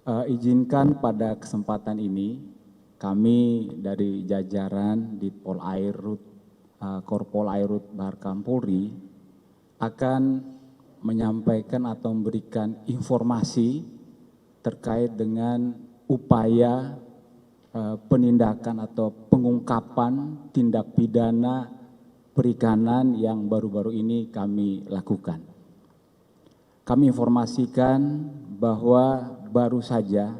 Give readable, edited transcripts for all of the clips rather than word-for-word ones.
Izinkan pada kesempatan ini kami dari jajaran Ditpol Airut, Korpol Airut Barkam Polri akan menyampaikan atau memberikan informasi terkait dengan upaya penindakan atau pengungkapan tindak pidana perikanan yang baru-baru ini kami lakukan. Kami informasikan bahwa baru saja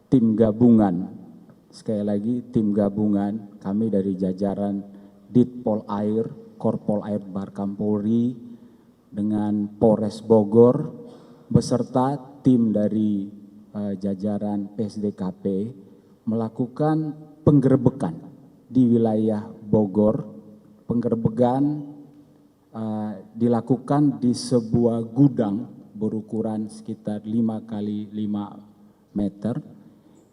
tim gabungan, sekali lagi tim gabungan kami dari jajaran Ditpol Air, Korpol Air Barkam Polri dengan Polres Bogor beserta tim dari jajaran PSDKP melakukan penggerebekan di wilayah Bogor. Penggerebekan dilakukan di sebuah gudang berukuran sekitar 5 kali 5 meter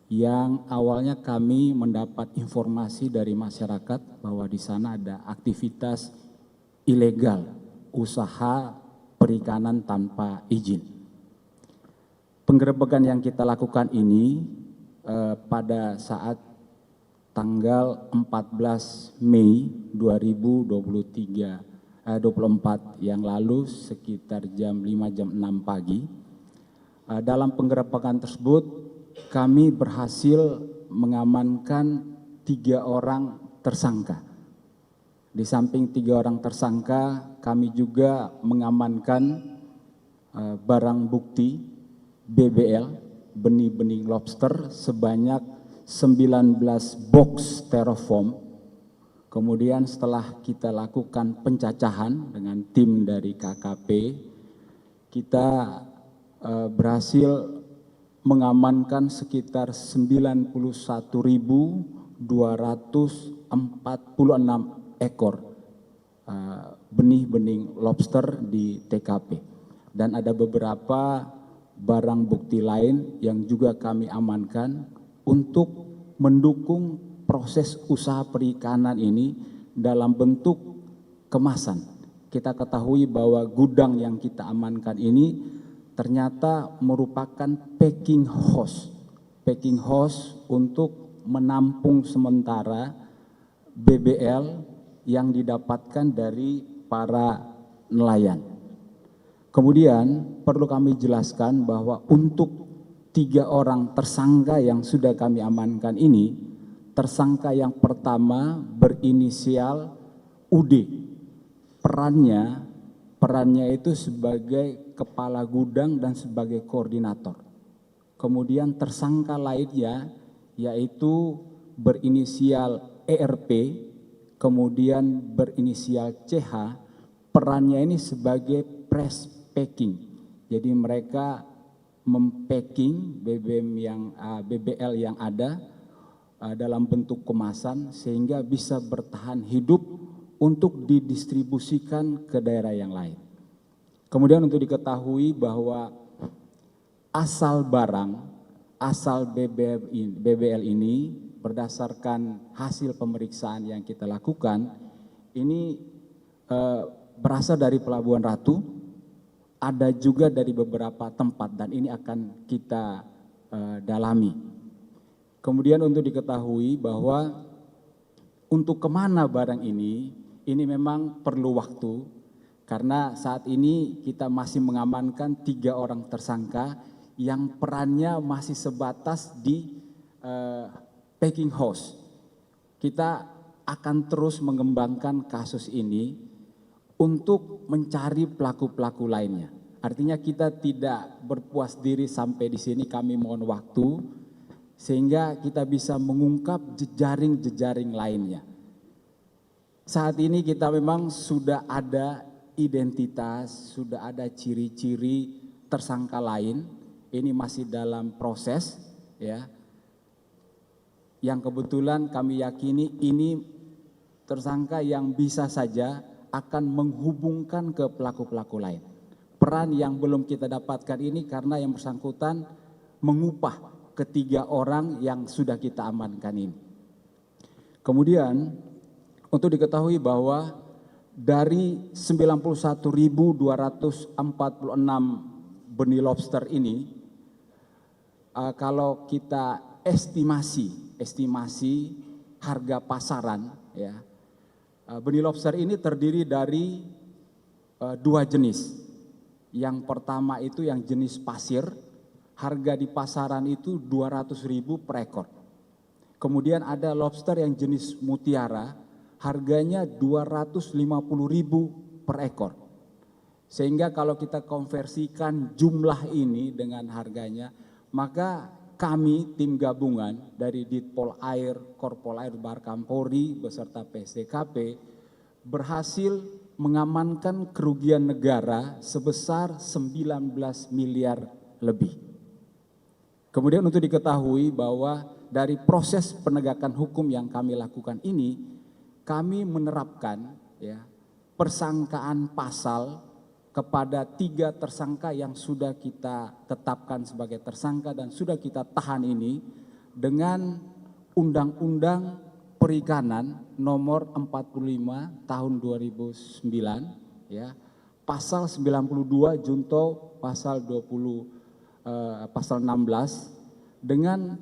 yang awalnya kami mendapat informasi dari masyarakat bahwa di sana ada aktivitas ilegal, usaha perikanan tanpa izin. Penggerebekan yang kita lakukan ini pada saat tanggal 14 Mei 2024 yang lalu sekitar jam 5 jam 6 pagi. Dalam penggerebekan tersebut kami berhasil mengamankan 3 orang tersangka. Di samping 3 orang tersangka kami juga mengamankan barang bukti BBL, benih-benih lobster sebanyak 19 box styrofoam. Kemudian setelah kita lakukan pencacahan dengan tim dari KKP, kita berhasil mengamankan sekitar 91.246 ekor benih-benih lobster di TKP. Dan ada beberapa barang bukti lain yang juga kami amankan untuk mendukung proses usaha perikanan ini dalam bentuk kemasan. Kita ketahui bahwa gudang yang kita amankan ini ternyata merupakan packing house. Packing house untuk menampung sementara BBL yang didapatkan dari para nelayan. Kemudian perlu kami jelaskan bahwa untuk 3 orang tersangka yang sudah kami amankan ini, tersangka yang pertama berinisial UD. Perannya itu sebagai kepala gudang dan sebagai koordinator. Kemudian tersangka lainnya yaitu berinisial ERP, kemudian berinisial CH, perannya ini sebagai press packing. Jadi mereka mempacking BBL yang ada dalam bentuk kemasan sehingga bisa bertahan hidup untuk didistribusikan ke daerah yang lain. Kemudian untuk diketahui bahwa asal barang, asal BBL ini berdasarkan hasil pemeriksaan yang kita lakukan, ini berasal dari Pelabuhan Ratu, ada juga dari beberapa tempat dan ini akan kita dalami. Kemudian untuk diketahui bahwa untuk kemana barang ini memang perlu waktu karena saat ini kita masih mengamankan 3 orang tersangka yang perannya masih sebatas di packing house. Kita akan terus mengembangkan kasus ini untuk mencari pelaku-pelaku lainnya. Artinya kita tidak berpuas diri sampai di sini, kami mohon waktu sehingga kita bisa mengungkap jejaring-jejaring lainnya. Saat ini kita memang sudah ada identitas, sudah ada ciri-ciri tersangka lain, ini masih dalam proses ya. Yang kebetulan kami yakini ini tersangka yang bisa saja akan menghubungkan ke pelaku-pelaku lain. Peran yang belum kita dapatkan ini karena yang bersangkutan mengupah ketiga orang yang sudah kita amankan ini. Kemudian untuk diketahui bahwa dari 91.246 benih lobster ini kalau kita estimasi harga pasaran, ya, benih lobster ini terdiri dari dua jenis. Yang pertama itu yang jenis pasir, harga di pasaran itu 200.000 per ekor. Kemudian ada lobster yang jenis mutiara, harganya 250.000 per ekor. Sehingga kalau kita konversikan jumlah ini dengan harganya, maka kami tim gabungan dari Ditpol Air, Korpol Air Barkampori beserta PSDKP berhasil mengamankan kerugian negara sebesar 19 miliar lebih. Kemudian untuk diketahui bahwa dari proses penegakan hukum yang kami lakukan ini, kami menerapkan, ya, persangkaan pasal kepada 3 tersangka yang sudah kita tetapkan sebagai tersangka dan sudah kita tahan ini dengan Undang-Undang Perikanan nomor 45 tahun 2009, ya, pasal 92 junto pasal 16 dengan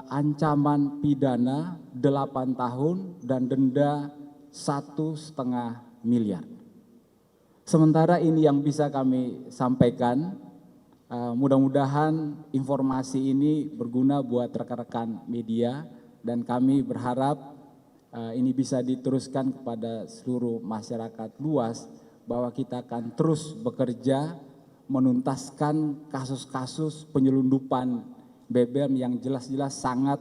ancaman pidana 8 tahun dan denda 1,5 miliar. Sementara ini yang bisa kami sampaikan, mudah-mudahan informasi ini berguna buat rekan-rekan media dan kami berharap ini bisa diteruskan kepada seluruh masyarakat luas bahwa kita akan terus bekerja menuntaskan kasus-kasus penyelundupan BBM yang jelas-jelas sangat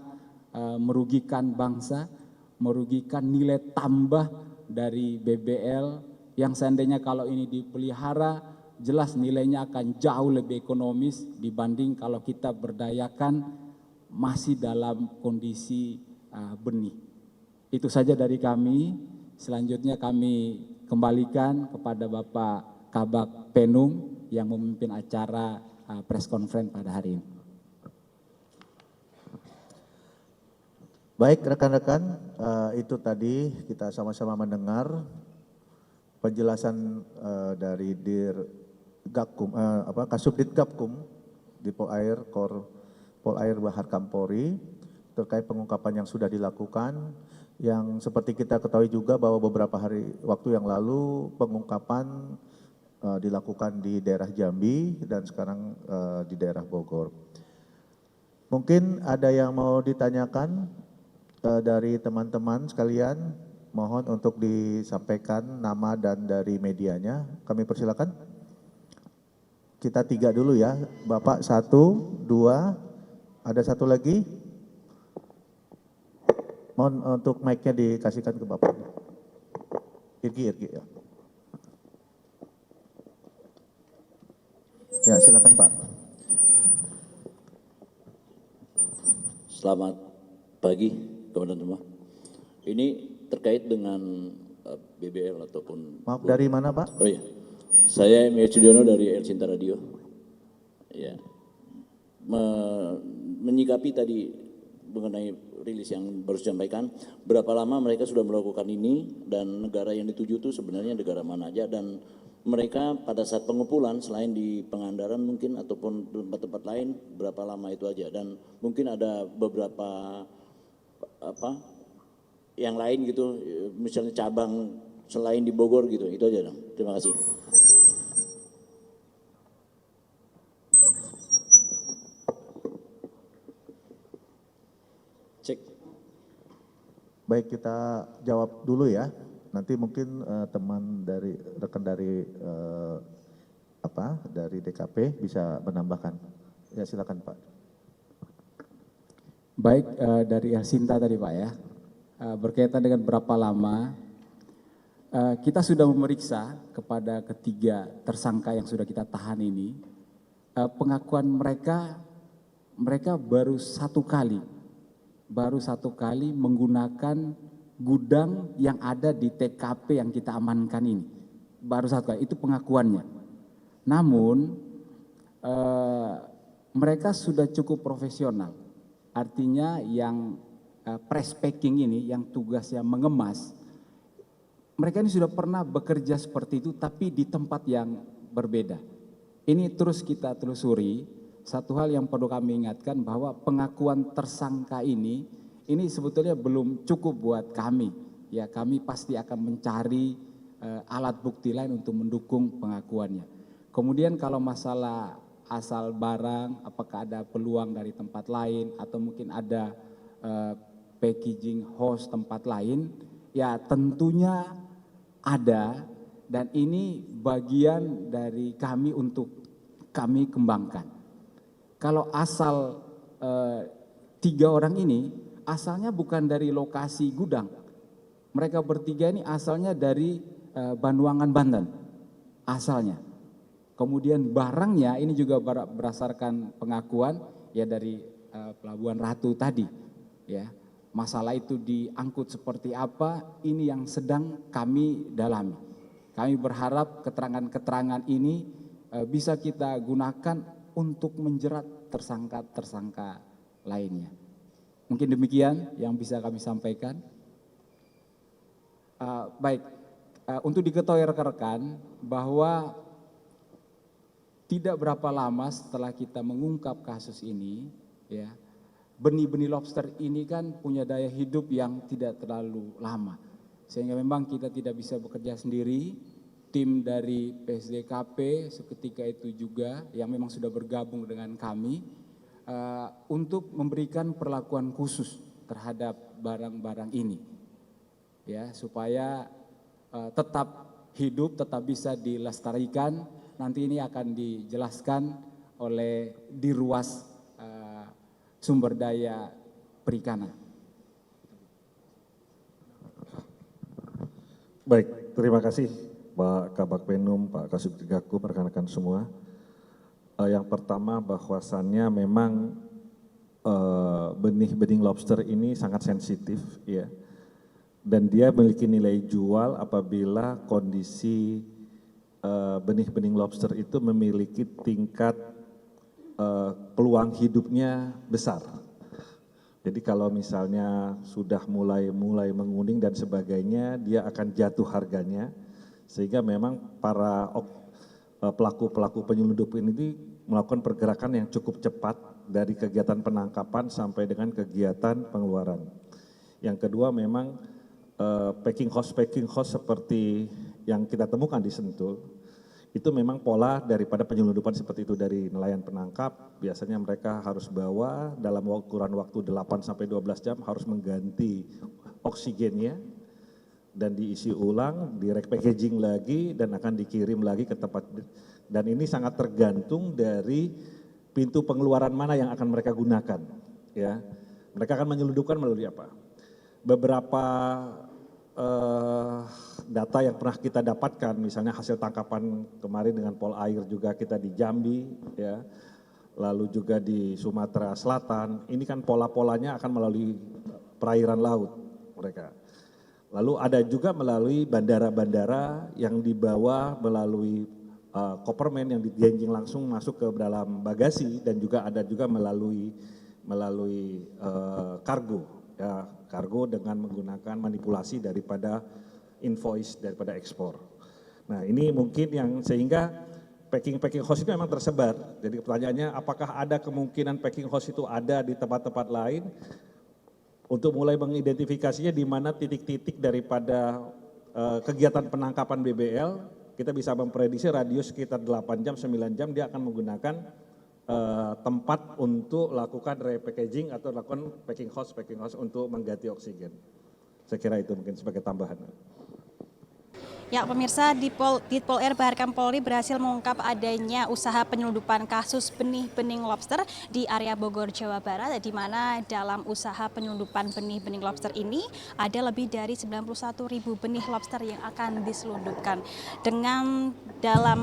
merugikan bangsa, merugikan nilai tambah dari BBL yang seandainya kalau ini dipelihara jelas nilainya akan jauh lebih ekonomis dibanding kalau kita berdayakan masih dalam kondisi benih. Itu saja dari kami. Selanjutnya kami kembalikan kepada Bapak Kabak Penum yang memimpin acara press conference pada hari ini. Baik rekan-rekan, itu tadi kita sama-sama mendengar penjelasan dari Dir Gakum, Kasubdit Gapkum di Polair Polair Bahar Kampori terkait pengungkapan yang sudah dilakukan, yang seperti kita ketahui juga bahwa beberapa hari waktu yang lalu pengungkapan dilakukan di daerah Jambi dan sekarang di daerah Bogor. Mungkin ada yang mau ditanyakan dari teman-teman sekalian, mohon untuk disampaikan nama dan dari medianya. Kami persilakan. Kita 3 dulu ya, Bapak 1, 2, ada 1 lagi. Mohon untuk mic-nya dikasihkan ke Bapak. Irgi ya. Ya silakan Pak. Selamat pagi teman-teman. Ini terkait dengan BBL ataupun... Maaf, dari mana Pak? Oh iya, saya Emil Sudiono dari El Cinta Radio. Ya, menyikapi tadi mengenai rilis yang baru disampaikan, berapa lama mereka sudah melakukan ini dan negara yang dituju itu sebenarnya negara mana aja, dan mereka pada saat pengumpulan selain di Pangandaran mungkin ataupun tempat-tempat lain berapa lama itu aja, dan mungkin ada beberapa yang lain gitu, misalnya cabang selain di Bogor gitu, itu aja dong. Terima kasih. Cek. Baik, kita jawab dulu ya. Nanti mungkin rekan dari dari DKP bisa menambahkan. Ya silakan Pak. Baik, dari Elsinta tadi Pak ya. Berkaitan dengan berapa lama, kita sudah memeriksa kepada ketiga tersangka yang sudah kita tahan ini, pengakuan mereka baru satu kali menggunakan gudang yang ada di TKP yang kita amankan ini, baru satu kali, itu pengakuannya. Namun mereka sudah cukup profesional, artinya yang press packing ini yang tugasnya mengemas, mereka ini sudah pernah bekerja seperti itu tapi di tempat yang berbeda. Ini terus kita telusuri satu hal yang perlu kami ingatkan bahwa pengakuan tersangka ini sebetulnya belum cukup buat kami. Ya, kami pasti akan mencari alat bukti lain untuk mendukung pengakuannya. Kemudian kalau masalah asal barang, apakah ada peluang dari tempat lain atau mungkin ada packaging host tempat lain, ya tentunya ada, dan ini bagian dari kami untuk kami kembangkan. Kalau asal 3 orang ini asalnya bukan dari lokasi gudang, mereka bertiga ini asalnya dari Banduangan, Banten asalnya. Kemudian barangnya ini juga berdasarkan pengakuan ya dari Pelabuhan Ratu tadi, ya. Masalah itu diangkut seperti apa, ini yang sedang kami dalami. Kami berharap keterangan-keterangan ini bisa kita gunakan untuk menjerat tersangka-tersangka lainnya. Mungkin demikian yang bisa kami sampaikan. Baik. Untuk diketahui rekan-rekan bahwa tidak berapa lama setelah kita mengungkap kasus ini, ya, benih-benih lobster ini kan punya daya hidup yang tidak terlalu lama, sehingga memang kita tidak bisa bekerja sendiri. Tim dari PSDKP seketika itu juga yang memang sudah bergabung dengan kami untuk memberikan perlakuan khusus terhadap barang-barang ini, ya, supaya tetap hidup, tetap bisa dilestarikan. Nanti ini akan dijelaskan oleh Dirwas Sumber Daya Perikanan. Baik, terima kasih Pak Kabak Penum, Pak Kasubdit Gakum, rekan-rekan semua. Yang pertama bahwasannya memang benih-benih lobster ini sangat sensitif, ya. Dan dia memiliki nilai jual apabila kondisi benih-benih lobster itu memiliki tingkat peluang hidupnya besar. Jadi kalau misalnya sudah mulai menguning dan sebagainya, dia akan jatuh harganya, sehingga memang para pelaku-pelaku penyelundup ini melakukan pergerakan yang cukup cepat dari kegiatan penangkapan sampai dengan kegiatan pengeluaran. Yang kedua memang packing house seperti yang kita temukan di Sentul, itu memang pola daripada penyelundupan seperti itu. Dari nelayan penangkap, biasanya mereka harus bawa dalam kurun waktu 8-12 jam, harus mengganti oksigennya, dan diisi ulang, packaging lagi, dan akan dikirim lagi ke tempat. Dan ini sangat tergantung dari pintu pengeluaran mana yang akan mereka gunakan. Ya, mereka akan menyelundupkan melalui apa? Beberapa data yang pernah kita dapatkan, misalnya hasil tangkapan kemarin dengan Pol Air juga kita di Jambi, ya, lalu juga di Sumatera Selatan, ini kan pola-polanya akan melalui perairan laut mereka. Lalu ada juga melalui bandara-bandara yang dibawa melalui kopermen yang digenjing langsung masuk ke dalam bagasi, dan juga ada juga melalui kargo, ya, kargo dengan menggunakan manipulasi daripada invoice daripada ekspor. Nah, ini mungkin yang sehingga packing house itu memang tersebar. Jadi pertanyaannya, apakah ada kemungkinan packing house itu ada di tempat-tempat lain? Untuk mulai mengidentifikasinya di mana titik-titik daripada kegiatan penangkapan BBL, kita bisa memprediksi radius sekitar 8 jam, 9 jam dia akan menggunakan tempat untuk lakukan repackaging atau lakukan packing house untuk mengganti oksigen. Saya kira itu mungkin sebagai tambahan. Ya, pemirsa, Ditpol R Baharkam Polri berhasil mengungkap adanya usaha penyelundupan kasus benih-benih lobster di area Bogor, Jawa Barat, di mana dalam usaha penyelundupan benih-benih lobster ini ada lebih dari 91.000 benih lobster yang akan diselundupkan. Dengan dalam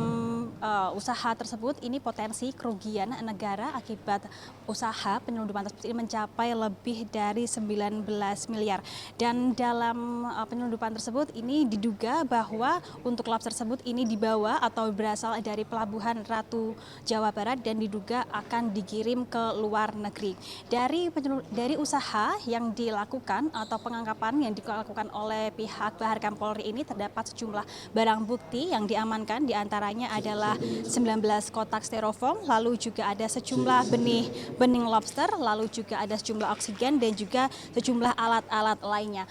usaha tersebut, ini potensi kerugian negara akibat usaha penyelundupan tersebut ini mencapai lebih dari 19 miliar. Dan dalam penyelundupan tersebut ini diduga bahwa untuk lobster tersebut ini dibawa atau berasal dari Pelabuhan Ratu, Jawa Barat, dan diduga akan dikirim ke luar negeri. Dari usaha yang dilakukan atau pengangkapan yang dilakukan oleh pihak Baharkam Polri ini terdapat sejumlah barang bukti yang diamankan, diantaranya adalah sejumlah 19 kotak styrofoam, lalu juga ada sejumlah benih lobster, lalu juga ada sejumlah oksigen dan juga sejumlah alat-alat lainnya.